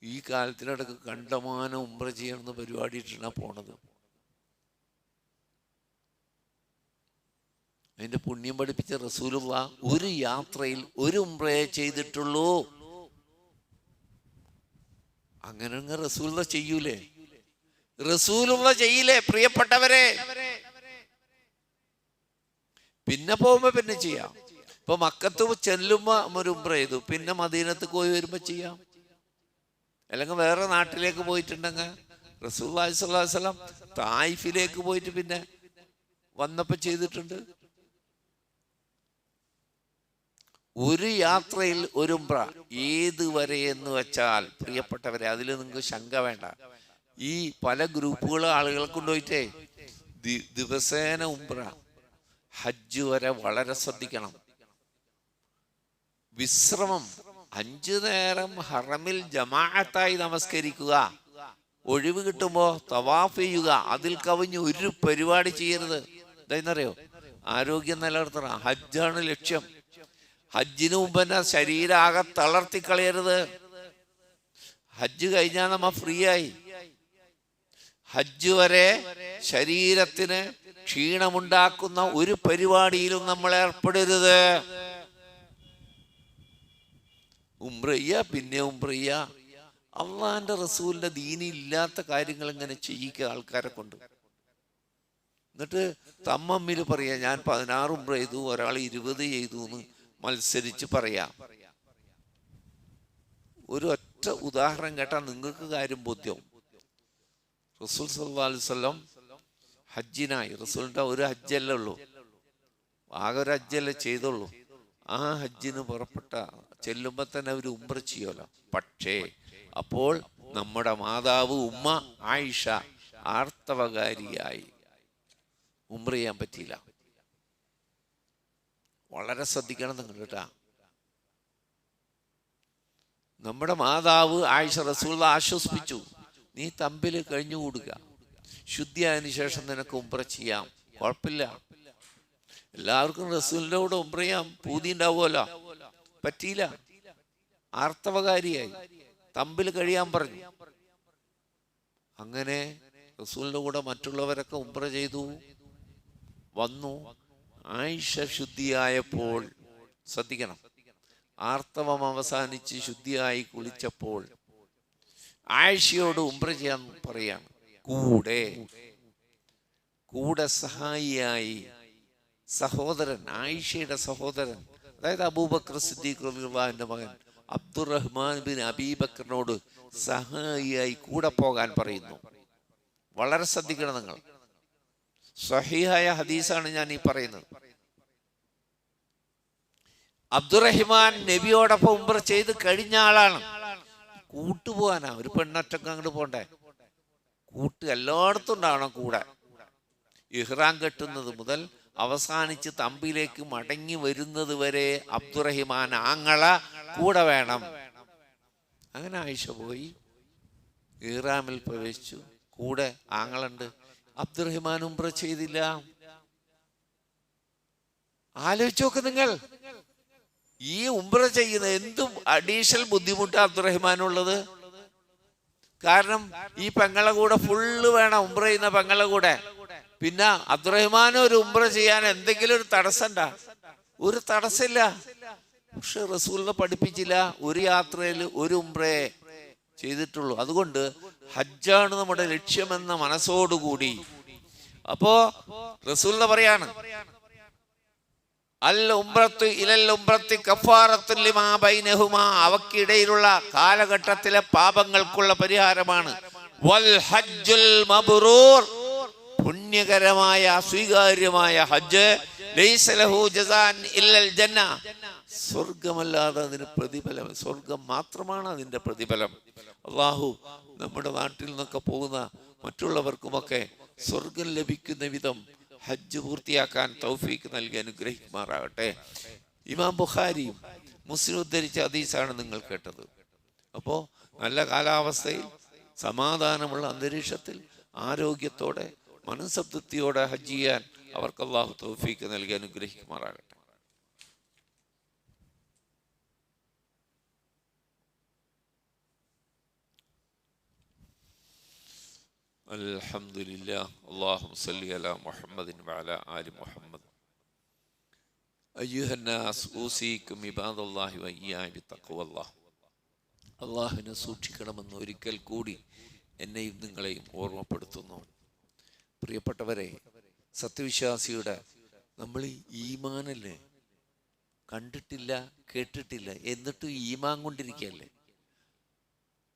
ഈ കാലത്തിനിടക്ക് കണ്ടമാനം ഉംറ ചെയ്യണമെന്ന് പരിപാടി ഇട്ടാണ് പോണത്. അതിന്റെ പുണ്യം പഠിപ്പിച്ച റസൂലുള്ളാഹി ഒരു യാത്രയിൽ ഒരു ഉംറയെ ചെയ്തിട്ടുള്ളൂ. അങ്ങനെ റസൂലുള്ളാഹി ചെയ്യൂലേ? റസൂലുള്ളാഹി ചെയ്യില്ലേ പ്രിയപ്പെട്ടവരെ? പിന്നെ പോകുമ്പോ പിന്നെ ചെയ്യാം. ഇപ്പൊ മക്കത്ത് ചെല്ലുമ്പോ ഒരു ഉംറ ചെയ്തു, പിന്നെ മദീനത്ത് പോയി വരുമ്പോ ചെയ്യാം. അല്ലെങ്കിൽ വേറെ നാട്ടിലേക്ക് പോയിട്ടുണ്ടെങ്കിൽ റസൂലുള്ളാഹി സ്വല്ലല്ലാഹു അലൈഹി വസല്ലം തായിഫിലേക്ക് പോയിട്ട് പിന്നെ വന്നപ്പോ ചെയ്തിട്ടുണ്ട്. ഒരു യാത്രയിൽ ഒരു ഉംറ ഏതുവരെ എന്ന് വെച്ചാൽ പ്രിയപ്പെട്ടവരെ, അതിൽ നിങ്ങൾക്ക് ശങ്ക വേണ്ട. ഈ പല ഗ്രൂപ്പുകൾ ആളുകളെ കൊണ്ടുപോയിട്ടേ ദിവസേന ഉംറ ഹജ്ജ് വരെ വളരെ ശ്രദ്ധിക്കണം. വിശ്രമം 5 നേരം ഹറമിൽ ജമാഅത്തായി നമസ്കരിക്കുക, ഒഴിവ് കിട്ടുമ്പോ തവാഫ് ചെയ്യുക, അതിൽ കവിഞ്ഞ് ഒരു പരിപാടി ചെയ്യരുത്. എന്താണെന്നറിയോ? ആരോഗ്യം നിലനിർത്തണം. ഹജ്ജാണ് ലക്ഷ്യം. ഹജ്ജിന് മുമ്പ് തന്നെ ശരീരാകെ തളർത്തിക്കളയരുത്. ഹജ്ജ് കഴിഞ്ഞാൽ നമ്മ ഫ്രീ ആയി. ഹജ്ജ് വരെ ശരീരത്തിന് ക്ഷീണമുണ്ടാക്കുന്ന ഒരു പരിപാടിയിലും നമ്മൾ ഏർപ്പെടരുത്. ഉംറ ചെയ്യുക, പിന്നെ ഉംറ ചെയ്യുക. അള്ളാഹിന്റെ റസൂലിന്റെ ദീനി ഇല്ലാത്ത കാര്യങ്ങൾ ഇങ്ങനെ ചെയ്യിക്കുക ആൾക്കാരെ കൊണ്ട്. എന്നിട്ട് തമ്മമ്മിൽ പറയാ, ഞാൻ 16 ഉംറ ചെയ്തു, ഒരാൾ 20 ചെയ്തു എന്ന് മത്സരിച്ച് പറയാം. ഒരു ഒറ്റ ഉദാഹരണം കേട്ടാൽ നിങ്ങൾക്ക് കാര്യം ബോധ്യം. റസൂൽ സല്ലല്ലാഹു അലൈഹി വസല്ലം ഹജ്ജിനായി, റസൂലിന്റെ ഒരു ഹജ്ജല്ലേ ഉള്ളൂ, ആകെ ഒരു ഹജ്ജല്ലേ ചെയ്തുള്ളൂ. ആ ഹജ്ജിന് പുറപ്പെട്ട ചെല്ലുമ്പോ തന്നെ അവർ ഉംറ ചെയ്യുമല്ലോ. പക്ഷേ അപ്പോൾ നമ്മുടെ മാതാവ് ഉമ്മ ആയിഷ ആർത്തവകാരിയായി, ഉംറ ചെയ്യാൻ പറ്റിയില്ല. വളരെ ശ്രദ്ധിക്കണം നിങ്ങൾ കേട്ടാ. നമ്മുടെ മാതാവ് ആയിഷ റസൂൽ ആശ്വസിപ്പിച്ചു, നീ തമ്പിൽ കഴിഞ്ഞുകൂടുക, ശുദ്ധിയായതിനു ശേഷം നിനക്ക് ഉംറ ചെയ്യാം, കുഴപ്പമില്ല. എല്ലാവർക്കും റസൂലിന്റെ കൂടെ ഉംറ ചെയ്യാം പൂതി ഉണ്ടാവുമല്ലോ, പറ്റിയില്ല. ആർത്തവകാരിയായി, തമ്പിൽ കഴിയാൻ പറഞ്ഞു. അങ്ങനെ റസൂലിന്റെ കൂടെ മറ്റുള്ളവരൊക്കെ ഉംറ ചെയ്തു വന്നു. ആയിഷ ശുദ്ധിയായപ്പോൾ, ശ്രദ്ധിക്കണം, ആർത്തവം അവസാനിച്ച് ശുദ്ധിയായി കുളിച്ചപ്പോൾ ആയിഷയോട് ഉംറ ചെയ്യാൻ പറയാണ്. കൂടെ സഹായിയായി സഹോദരൻ, ആയിഷയുടെ സഹോദരൻ, അതായത് അബൂബക്കർ സിദ്ദീഖ് റളിയല്ലാഹുവിന്റെ മകൻ അബ്ദുറഹ്മാൻ ബിൻ അബീ ബക്കറിനോട് സഹായിയായി കൂടെ പോകാൻ പറയുന്നു. വളരെ ശ്രദ്ധിക്കണം നിങ്ങൾ. സ്വഹീഹായ ഹദീസാണ് ഞാൻ ഈ പറയുന്നത്. അബ്ദുറഹിമാൻ നബിയോടൊപ്പം ഉംറ ചെയ്ത് കഴിഞ്ഞ ആളാണ്. കൂട്ടുപോകാനാ, ഒരു പെണ്ണൊറ്റക്ക് അങ്ങോട്ട് പോണ്ടേ, കൂട്ട് എല്ലായിടത്തും ഉണ്ടാവണം കൂടെ. ഇഹ്റാം കെട്ടുന്നത് മുതൽ അവസാനിച്ച് തമ്പിലേക്ക് മടങ്ങി വരുന്നത് വരെ അബ്ദുറഹിമാൻ ആങ്ങള കൂടെ വേണം. അങ്ങനെ ആയിഷ പോയി ഇഹ്റാമിൽ പ്രവേശിച്ചു, കൂടെ ആങ്ങളുണ്ട്. അബ്ദുറഹിമാൻ ഉംറ ചെയ്തില്ല. ആലോചിച്ച് നോക്ക് നിങ്ങൾ, ഈ ഉംറ ചെയ്യുന്ന എന്തും അഡീഷണൽ ബുദ്ധിമുട്ട് അബ്ദുറഹിമാനുള്ളത്. കാരണം ഈ പെങ്ങളെ കൂടെ ഫുള്ള് വേണം, ഉംറ ചെയ്യുന്ന പെങ്ങളെ കൂടെ. പിന്നെ അബ്ദുറഹിമാൻ ഒരു ഉംറ ചെയ്യാൻ എന്തെങ്കിലും ഒരു തടസ്സണ്ടാ? ഒരു തടസ്സമില്ല. പക്ഷെ റസൂലിനെ പഠിപ്പിച്ചില്ല, ഒരു യാത്രയിൽ ഒരു ഉംറയെ ചെയ്തിട്ടുള്ളൂ. അതുകൊണ്ട് ഹജ്ജാണ് നമ്മുടെ ലക്ഷ്യമെന്ന മനസ്സോടുകൂടി. അപ്പോ റസൂലിനെ പറയാണ്, അൽ ഉംറത്തു ഇലൽ ഉംറത്തി കഫാറത്തുൻ ലിമാ ബൈനഹുമാ, അവക്കിടയിലുള്ള കാലഘട്ടത്തിലെ പാപങ്ങൾക്കുള്ള പരിഹാരമാണ്. വൽ ഹജ്ജുൽ മബ്റൂർ, പുണ്യകരമായ സ്വീകാര്യമായ ഹജ്ജ്, ലൈസ ലഹു ജസാൻ ഇല്ലൽ ജന്ന, സ്വർഗമല്ലാതെ അതിന് പ്രതിഫലം, സ്വർഗം മാത്രമാണ് അതിന്റെ പ്രതിഫലം. അല്ലാഹു നമ്മുടെ നാട്ടിൽ നിന്നൊക്കെ പോകുന്ന മറ്റുള്ളവർക്കുമൊക്കെ സ്വർഗം ലഭിക്കുന്ന വിധം ഹജ്ജ് പൂർത്തിയാക്കാൻ തൗഫീക്ക് നൽകി അനുഗ്രഹിക്കുമാറാകട്ടെ. ഇമാം ബുഖാരിയും മുസ്ലിം ഉദ്ധരിച്ച ഹദീസാണ് നിങ്ങൾ കേട്ടത്. അപ്പോൾ നല്ല കാലാവസ്ഥയിൽ, സമാധാനമുള്ള അന്തരീക്ഷത്തിൽ, ആരോഗ്യത്തോടെ, മനസ്സംതൃപ്തിയോടെ ഹജ്ജ് ചെയ്യാൻ അവർക്ക് അല്ലാഹു തൗഫീക്ക് നൽകി അനുഗ്രഹിക്കുമാറാകട്ടെ. അൽഹംദുലില്ലാഹ്. അല്ലാഹുമ്മ സ്വല്ലി അലാ മുഹമ്മദിൻ വഅലാ ആലി മുഹമ്മദ്. അയ്യുഹന്നാസ് ഊസീകും ഇബാദല്ലാഹി വഇയ്യായ ബിത്തഖ്വല്ലാഹ്. അല്ലാഹുവിനെ സൂക്ഷിക്കണമെന്ന് ഒരിക്കൽ കൂടി എന്നെയും നിങ്ങളെയും ഓർമ്മപ്പെടുത്തുന്നു. പ്രിയപ്പെട്ടവരെ, സത്യവിശ്വാസിയുടെ നമ്മൾ ഈമാനല്ലേ, കണ്ടിട്ടില്ല കേട്ടിട്ടില്ല, എന്നിട്ടും ഈമാൻ കൊണ്ടിരിക്കുകയല്ലേ.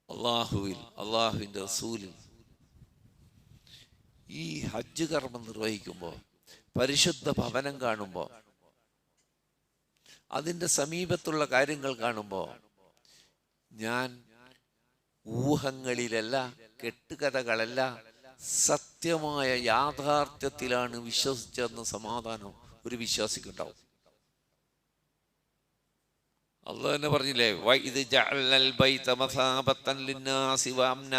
അള്ളാഹുവിൽ, അള്ളാഹുവിൻ്റെ റസൂലിൽ ഈ ഹജ്ജ് കർമ്മം നിർവഹിക്കുമ്പോൾ, പരിശുദ്ധ ഭവനം കാണുമ്പോൾ, അതിൻ്റെ സമീപത്തുള്ള കാര്യങ്ങൾ കാണുമ്പോൾ ഞാൻ ഊഹങ്ങളിലല്ല, കെട്ടുകഥകളല്ല, സത്യമായ യാഥാർത്ഥ്യത്തിലാണ് വിശ്വസിച്ചെന്ന സമാധാനം ഒരു വിശ്വാസിക്കുണ്ടാവും. അല്ലാഹു തന്നെ പറഞ്ഞില്ലേ, വഇദ് ജഅൽനൽ ബൈത മസാബത്തൻ ലിന്നാസി വഅംന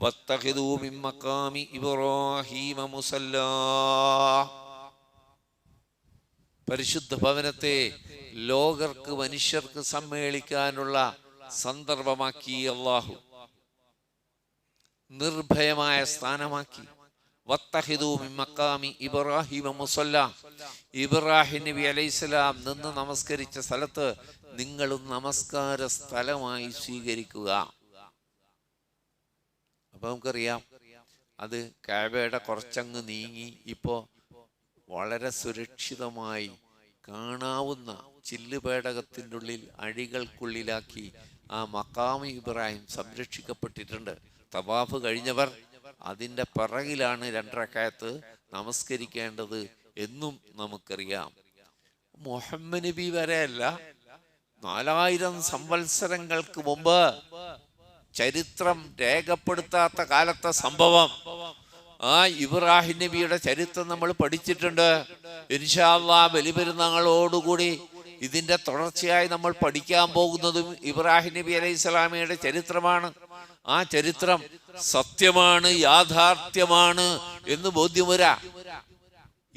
വത്തഖിദൂ മിൻ മഖാമി ഇബ്രാഹീമ മുസല്ലാ. പരിശുദ്ധ ഭവനത്തെ ലോകർക്ക്, മനുഷ്യർക്ക് സമ്മേളിക്കാനുള്ള സന്ദർഭമാക്കി അല്ലാഹു, നിർഭയമായ സ്ഥാനമാക്കി. വത്തഖിദൂ മിൻ മഖാമി ഇബ്രാഹീമ മുസല്ലാ, ഇബ്രാഹിം നബി അലൈഹിസ്സലാം നിന്ന് നമസ്കരിച്ച സ്ഥലത്ത് നിങ്ങളും നമസ്കാര സ്ഥലമായി സ്വീകരിക്കുക. അപ്പൊ നമുക്കറിയാം, അത് കഅബയുടെ കുറച്ചങ്ങ് നീങ്ങി ഇപ്പോൾ വളരെ സുരക്ഷിതമായി കാണാവുന്ന ചില്ലുപേടകത്തിൻ്റെ ഉള്ളിൽ, അഴികൾക്കുള്ളിലാക്കി ആ മഖാം ഇബ്രാഹിം സംരക്ഷിക്കപ്പെട്ടിട്ടുണ്ട്. തവാഫ് കഴിഞ്ഞവർ അതിൻ്റെ പിറകിലാണ് 2 റക്അത്ത് നമസ്കരിക്കേണ്ടത് എന്നും നമുക്കറിയാം. മുഹമ്മദ് നബി വരെയല്ല, 4000 സംവത്സരങ്ങൾക്ക് മുമ്പ് ചരിത്രം രേഖപ്പെടുത്താത്ത കാലത്തെ സംഭവം. ആ ഇബ്രാഹിം നബിയുടെ ചരിത്രം നമ്മൾ പഠിച്ചിട്ടുണ്ട്. ഇൻഷാ അല്ലാഹ് ബലിപെരുന്നാളോടുകൂടി ഇതിൻ്റെ തുടർച്ചയായി നമ്മൾ പഠിക്കാൻ പോകുന്നതും ഇബ്രാഹിം നബി അലൈഹി സ്വലാമയുടെ ചരിത്രമാണ്. ആ ചരിത്രം സത്യമാണ്, യാഥാർത്ഥ്യമാണ് എന്ന് ബോധ്യം വരാ.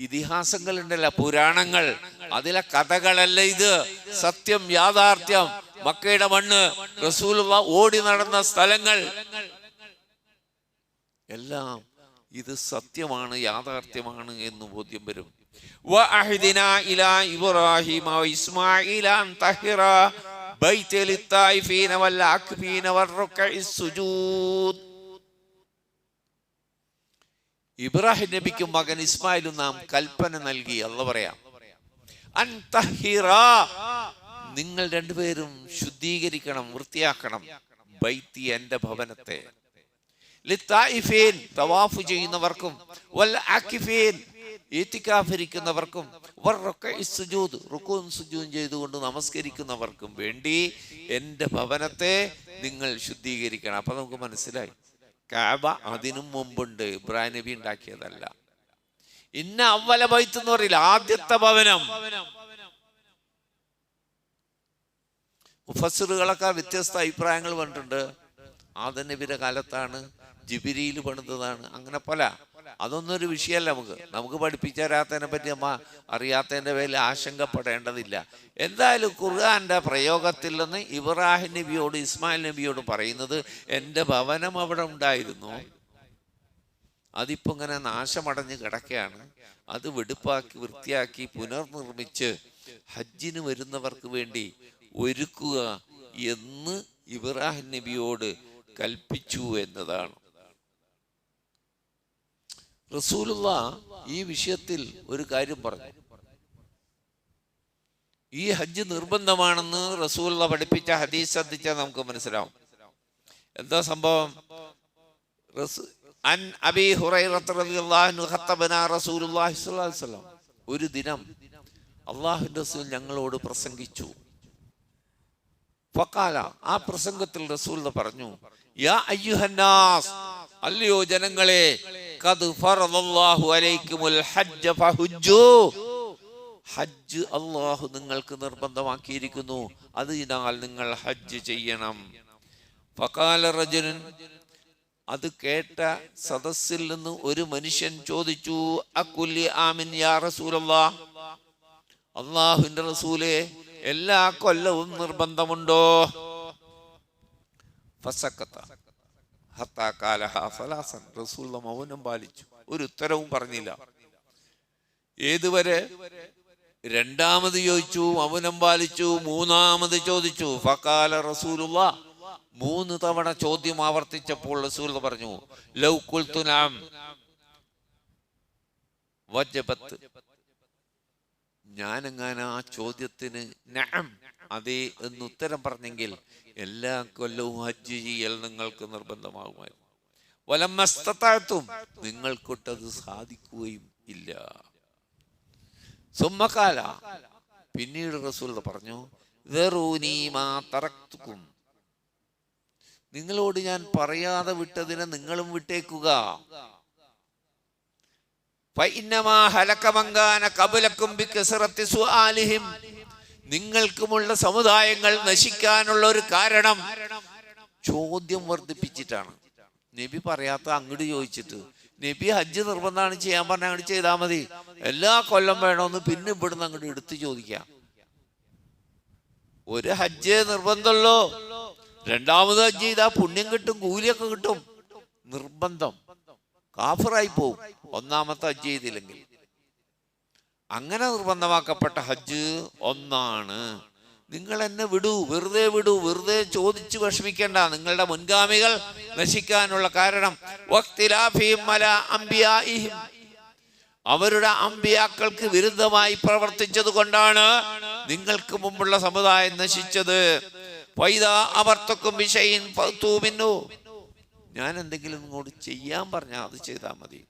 ഇതിഹാസങ്ങളുണ്ടല്ല, പുരാണങ്ങൾ, അതിലെ കഥകളല്ല ഇത്. സത്യം, യാഥാർത്ഥ്യം, മക്കയുടെ മണ്ണ്, റസൂലുള്ള ഓടി നടന്ന സ്ഥലങ്ങൾ എല്ലാം ഇത് സത്യമാണ്, യാഥാർത്ഥ്യമാണ് എന്ന് ബോധ്യം വരും. വഅഹദിനാ ഇലാ ഇബ്രാഹിമ വഇസ്മാഈല അൻ തഹിറ ബൈതി ലിത്തായിഫീന വൽ ആകിഫീന വറുക്കഇസ് സുജൂദ്. ഇബ്രാഹിം നബിക്കും മകൻ ഇസ്മായിലും നാം കൽപ്പന നൽകി. അല്ലാഹു പറയാം, അൻ തഹിറ, നിങ്ങൾ രണ്ടുപേരും ശുദ്ധീകരിക്കണം, വൃത്തിയാക്കണം, ബൈത്തി, എൻ്റെ ഭവനത്തെ, ലിത്തായിഫീൻ, തവാഫ് ചെയ്യുന്നവർക്കും, വൽ ആകിഫീൻ, ഇത്തികാഫിരിക്കുന്നവർക്കും, വറുക്കഇസ് സുജൂദ്, റുകൂഉം സുജൂദും ചെയ്തുകൊണ്ട് നമസ്കരിക്കുന്നവർക്കും വേണ്ടി എൻ്റെ ഭവനത്തെ നിങ്ങൾ ശുദ്ധീകരിക്കണം. അപ്പൊ നമുക്ക് മനസ്സിലായി, കഅബ അതിനും മുമ്പുണ്ട്, ഇബ്രാഹിം നബി ഉണ്ടാക്കിയതല്ല. ഇന്ന അവ്വല ബൈത്ത് എന്ന് പറയില്ല, ആദ്യത്തെ ഭവനം. മുഫസ്സിറുകളൊക്കെ വ്യത്യസ്ത അഭിപ്രായങ്ങൾ പറഞ്ഞിട്ടുണ്ട്. ആദം നബിയുടെ കാലത്താണ്, ജിബ്രീൽ പണിതതാണ്, അങ്ങനെ പല. അതൊന്നും ഒരു വിഷയമല്ല. നമുക്ക് പഠിപ്പിച്ചു തരാത്തതിനെ പറ്റി നമ്മ അറിയാത്തതിൻ്റെ പേരിൽ ആശങ്കപ്പെടേണ്ടതില്ല. എന്തായാലും ഖുർആന്റെ പ്രയോഗത്തിൽ നിന്ന് ഇബ്രാഹിം നബിയോട് ഇസ്മായിൽ നബിയോട് പറയുന്നത്, എൻ്റെ ഭവനം അവിടെ ഉണ്ടായിരുന്നു, അതിപ്പോൾ ഇങ്ങനെ നാശമടഞ്ഞ് കിടക്കുകയാണ്, അത് വെടുപ്പാക്കി വൃത്തിയാക്കി പുനർനിർമ്മിച്ച് ഹജ്ജിന് വരുന്നവർക്ക് വേണ്ടി ഒരുക്കുക എന്ന് ഇബ്രാഹിം നബിയോട് കൽപ്പിച്ചു എന്നതാണ്. റസൂലുള്ള ഈ വിഷയത്തിൽ ഒരു കാര്യം പറഞ്ഞു. ഈ ഹജ്ജ് നിർബന്ധമാണെന്ന് റസൂലുള്ള പഠിപ്പിച്ച ഹദീസ് ശ്രദ്ധിച്ചാൽ നമുക്ക് മനസ്സിലാവും. എന്താ സംഭവം? അൻ അബീ ഹുറൈറത്ത് റളിയല്ലാഹു അൻഹു ഖത്തബനാ റസൂലുള്ളാഹി സ്വല്ലല്ലാഹു അലൈഹി വസല്ലം, ഒരു ദിനം അല്ലാഹുവിൻ്റെ റസൂൽ ഞങ്ങളോട് പ്രസംഗിച്ചു. ഫഖാല, ആ പ്രസംഗത്തിൽ റസൂൽ പറഞ്ഞു, യാ അയ്യുഹന്നാസ്, അല്ലയോ ജനങ്ങളെ, ഖദ് ഫറദല്ലാഹു അലൈക്കുമുൽ ഹജ്ജ ഫഹുജ്ജു, ഹജ്ജ് അല്ലാഹു നിങ്ങൾക്ക് നിർബന്ധമാക്കിയിരിക്കുന്നു, അതിനാൽ നിങ്ങൾ ഹജ്ജ് ചെയ്യണം. ഫഖാല റജുലുൻ, അത് കേട്ട സദസ്സിൽ നിന്ന് ഒരു മനുഷ്യൻ ചോദിച്ചു, അകുല്ലി ആമിൻ യാ റസൂലല്ലാഹ്, അല്ലാഹുവിൻ്റെ റസൂലേ, എല്ലാ കൊല്ലവും നിർബന്ധമുണ്ടോ? ഫസക്കത്ത ഹത്താ ഖാലഹ സലാസൻ, റസൂൽ മൗനം പാലിച്ചു, ഒരു ഉത്തരവും പറഞ്ഞില്ല. ഏതുവരെ? രണ്ടാമത് ചോദിച്ചു, മൗനം പാലിച്ചു. മൂന്നാമത് ചോദിച്ചു, ഫഖാല റസൂലുള്ളാഹ്, 3 തവണ ചോദ്യം ആവർത്തിച്ചപ്പോൾ റസൂൽ പറഞ്ഞു, ലൗ ഖുൽതു നഅം വജബത്ത്, ഞാനെങ്ങാനും ആ ചോദ്യത്തിന് നഅം, അതെ എന്ന് ഉത്തരം പറഞ്ഞെങ്കിൽ എല്ലാ കൊല്ലവും ഹജ്ജ് ചെയ്യൽ നിങ്ങൾക്ക് നിർബന്ധമാകുമായിരുന്നു. വലമ്മസ്തതഅതും, നിങ്ങൾക്കൊട്ടത് സാധിക്കുകയും ഇല്ല. സുമ്മഖാല, പിന്നീട് റസൂൽ പറഞ്ഞു, ദറൂനി മാ തറക്തുകും, നിങ്ങളോട് ഞാൻ പറയാതെ വിട്ടതിനെ നിങ്ങളും വിട്ടേക്കുക. ഫഇന്നമാ ഹലക മൻ കാന ഖബലകും ബികസറത്തി സുആലിഹിം, നിങ്ങൾക്കുമുള്ള സമുദായങ്ങൾ നശിക്കാനുള്ള ഒരു കാരണം ചോദ്യം വർദ്ധിപ്പിച്ചിട്ടാണ്. നബി പറയാത്ത അങ്ങോട്ട് ചോദിച്ചിട്ട്, നബി ഹജ്ജ് നിർബന്ധമാണ് ചെയ്യാൻ പറഞ്ഞാൽ അങ്ങോട്ട് ചെയ്താൽ മതി, എല്ലാ കൊല്ലം വേണമെന്ന് പിന്നെ ഇവിടുന്ന് അങ്ങോട്ട് എടുത്ത് ചോദിക്കാം. ഒരു ഹജ്ജ് നിർബന്ധമല്ലോ, രണ്ടാമത് ഹജ്ജ് ചെയ്താൽ പുണ്യം കിട്ടും, കൂലിയൊക്കെ കിട്ടും. നിർബന്ധം, കാഫിറായി പോവും ഒന്നാമത്തെ ഹജ്ജ് ചെയ്തില്ലെങ്കിൽ. അങ്ങനെ നിർബന്ധമാക്കപ്പെട്ട ഹജ്ജ് ഒന്നാണ്. നിങ്ങൾ എന്നെ വിടൂ, വെറുതെ വിടൂ, വെറുതെ ചോദിച്ചു വിഷമിക്കേണ്ട. നിങ്ങളുടെ മുൻഗാമികൾ നശിക്കാനുള്ള കാരണം അവരുടെ അമ്പിയാക്കൾക്ക് വിരുദ്ധമായി പ്രവർത്തിച്ചത് കൊണ്ടാണ് നിങ്ങൾക്ക് മുമ്പുള്ള സമുദായം നശിച്ചത്. ഞാൻ എന്തെങ്കിലും ഇങ്ങോട്ട് ചെയ്യാൻ പറഞ്ഞാൽ അത് ചെയ്താൽ മതി.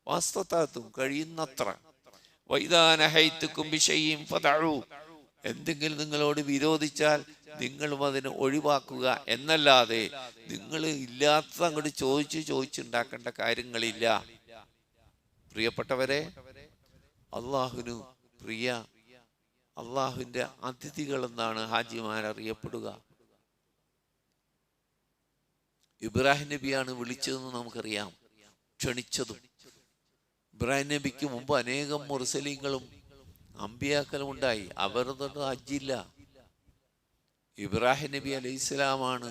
വാസ്തവത്തും കഴിയുന്നത്ര. എന്തെങ്കിലും നിങ്ങളോട് വിരോധിച്ചാൽ നിങ്ങളും അതിനെ ഒഴിവാക്കുക എന്നല്ലാതെ നിങ്ങൾ ഇല്ലാത്തത് അങ്ങോട്ട് ചോദിച്ചുണ്ടാക്കേണ്ട കാര്യങ്ങളില്ല. പ്രിയപ്പെട്ടവരെ, അള്ളാഹുവിനു പ്രിയ അള്ളാഹുവിൻ്റെ അതിഥികൾ എന്നാണ് ഹാജിമാരറിയപ്പെടുക. ഇബ്രാഹിം നബിയാണ് വിളിച്ചതെന്ന് നമുക്കറിയാം, ക്ഷണിച്ചതും. ഇബ്രാഹിം നബിക്ക് മുമ്പ് അനേകം മുർസലീങ്ങളും അമ്പിയാക്കളും ഉണ്ടായി, അവരൊന്നും ഹജ്ജില്ല. ഇബ്രാഹിം നബി അലൈഹി സ്വലാമാണ്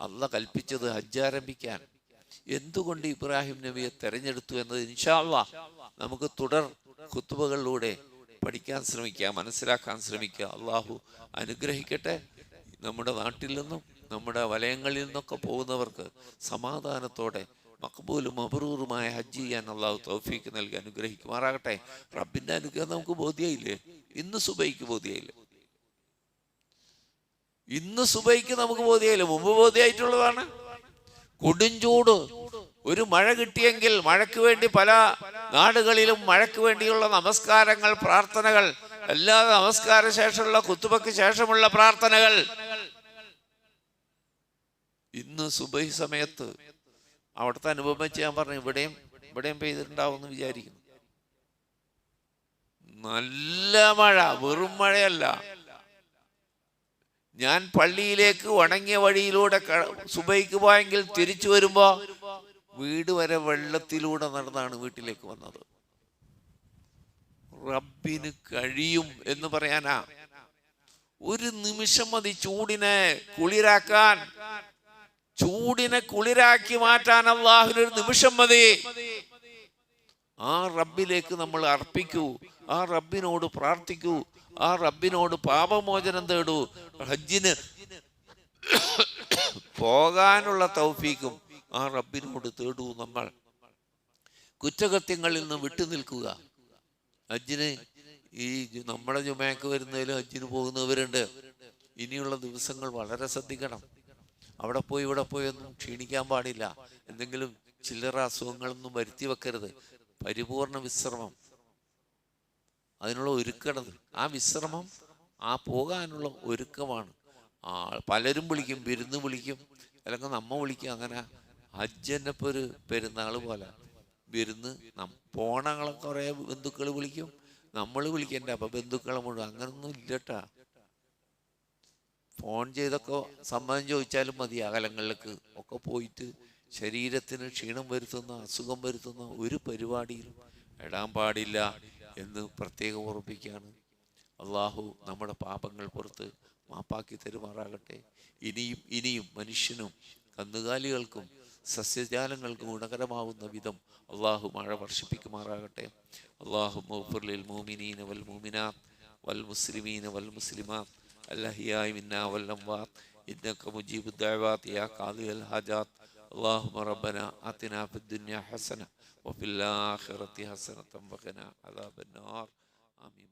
അള്ളാഹ് കൽപ്പിച്ചത് ഹജ്ജ് ആരംഭിക്കാൻ. എന്തുകൊണ്ട് ഇബ്രാഹിം നബിയെ തെരഞ്ഞെടുത്തു എന്നത് ഇൻഷാ അല്ലാഹ് നമുക്ക് തുടർ ഖുത്ബകളിലൂടെ പഠിക്കാൻ ശ്രമിക്കുക, മനസ്സിലാക്കാൻ ശ്രമിക്കുക. അള്ളാഹു അനുഗ്രഹിക്കട്ടെ. നമ്മുടെ നാട്ടിൽ നിന്നും നമ്മുടെ വലയങ്ങളിൽ നിന്നൊക്കെ പോകുന്നവർക്ക് സമാധാനത്തോടെ മഖ്ബൂലും മബ്റൂറുമായ ഹജ്ജ് ചെയ്യാൻ അള്ളാഹു തൗഫീക്ക് നൽകി അനുഗ്രഹിക്കുമാറാകട്ടെ. റബ്ബിന്റെ അനുഗ്രഹം നമുക്ക് ബോധ്യമായില്ലേ? ഇന്ന് സുബൈക്ക് ബോധ്യമായില്ലേ? ഇന്ന് സുബൈക്ക് നമുക്ക് ബോധ്യമായില്ലേ? മുമ്പ് ബോധ്യമായിട്ടുള്ളതാണ്. കൊടുംചൂട്, ഒരു മഴ കിട്ടിയെങ്കിൽ മഴയ്ക്ക് വേണ്ടി പല നാടുകളിലും മഴയ്ക്ക് വേണ്ടിയുള്ള നമസ്കാരങ്ങൾ, പ്രാർത്ഥനകൾ, എല്ലാ നമസ്കാര ശേഷമുള്ള ഖുത്ബയ്ക്ക് ശേഷമുള്ള പ്രാർത്ഥനകൾ. ഇന്ന് സുബഹി സമയത്ത് അവിടുത്തെ അനുഭവം വെച്ച് ഞാൻ പറഞ്ഞു, ഇവിടെയും പെയ്തിട്ടുണ്ടാവും എന്ന് വിചാരിക്കുന്നു. നല്ല മഴ, വെറും മഴയല്ല. ഞാൻ പള്ളിയിലേക്ക് ഉണങ്ങിയ വഴിയിലൂടെ സുബൈക്ക് പോയെങ്കിൽ തിരിച്ചു വരുമ്പോ വീട് വരെ വെള്ളത്തിലൂടെ നടന്നാണ് വീട്ടിലേക്ക് വന്നത്. റബ്ബിന് കഴിയും എന്ന് പറയാനാ. ഒരു നിമിഷം മതി ചൂടിനെ കുളിരാക്കാൻ, ചൂടിനെ കുളിരാക്കി മാറ്റാൻ അല്ലാഹുവിന് ഒരു നിമിഷം മതി. ആ റബ്ബിലേക്ക് നമ്മൾ അർപ്പിക്കൂ, ആ റബ്ബിനോട് പ്രാർത്ഥിക്കൂ, ആ റബ്ബിനോട് പാപമോചനം തേടൂ. ഹജ്ജിന് പോകാനുള്ള തൗഫീക്കും ആ റബ്ബിനോട് തേടൂ. നമ്മൾ കുറ്റകൃത്യങ്ങളിൽ നിന്ന് വിട്ടുനിൽക്കുക. ഹജ്ജിന് ഈ നമ്മുടെ ജുമയ്ക്ക് വരുന്നതിലും ഹജ്ജിന് പോകുന്നവരുണ്ട്. ഇനിയുള്ള ദിവസങ്ങൾ വളരെ ശ്രദ്ധിക്കണം. അവിടെ പോയി ഇവിടെ പോയി ഒന്നും ക്ഷീണിക്കാൻ പാടില്ല. എന്തെങ്കിലും ചില്ലറ അസുഖങ്ങളൊന്നും വരുത്തി വെക്കരുത്. പരിപൂർണ വിശ്രമം, അതിനുള്ള ഒരുക്കണത്. ആ വിശ്രമം ആ പോകാനുള്ള ഒരുക്കമാണ്. പലരും വിളിക്കും, വിരുന്ന് വിളിക്കും, അല്ലെങ്കിൽ നമ്മ വിളിക്കും. അങ്ങനെ ഹജ്ജന്നെ ഇപ്പോൾ ഒരു പെരുന്നാൾ പോലെ വിരുന്ന്. പോണങ്ങളെ കുറേ ബന്ധുക്കൾ വിളിക്കും, നമ്മൾ വിളിക്കണ്ടേ. അപ്പൊ ബന്ധുക്കളെ മുഴുവൻ അങ്ങനൊന്നും ഇല്ലട്ടാ. ഫോൺ ചെയ്തൊക്കെ സമ്മതം ചോദിച്ചാലും മതി. അകലങ്ങളിലേക്ക് ഒക്കെ പോയിട്ട് ശരീരത്തിന് ക്ഷീണം വരുത്തുന്ന, അസുഖം വരുത്തുന്ന ഒരു പരിപാടിയിലും ഇടാൻ പാടില്ല എന്ന് പ്രത്യേകം ഓർമ്മിപ്പിക്കുകയാണ്. അള്ളാഹു നമ്മുടെ പാപങ്ങൾ പുറത്ത് മാപ്പാക്കി തരുമാറാകട്ടെ. ഇനിയും മനുഷ്യനും കന്നുകാലികൾക്കും സസ്യജാലങ്ങൾക്കും ഗുണകരമാവുന്ന വിധം അള്ളാഹു മഴ വർഷിപ്പിക്കുമാറാകട്ടെ. അല്ലാഹുമ്മ ഗ്ഫിർ ലിൽ മുഅ്മിനീന വൽ മുഅ്മിനാത്ത് വൽ മുസ്ലിമീന വൽ മുസ്ലിമാത്ത് അൽഅഹ്യാഇ മിന്നാ വൽ അംവാത്ത് ഇന്നക മുജീബുദ് ദഅവാത് യാ ഖാദിയൽ ഹാജാത്ത്. അല്ലാഹുമ്മ റബ്ബനാ ആതിനാ ഫിദ് ദുനിയ ഹസന വഫിൽ ആഖിറതി ഹസനതൻ വഖിനാ അദാബന്നാർ. ആമീൻ.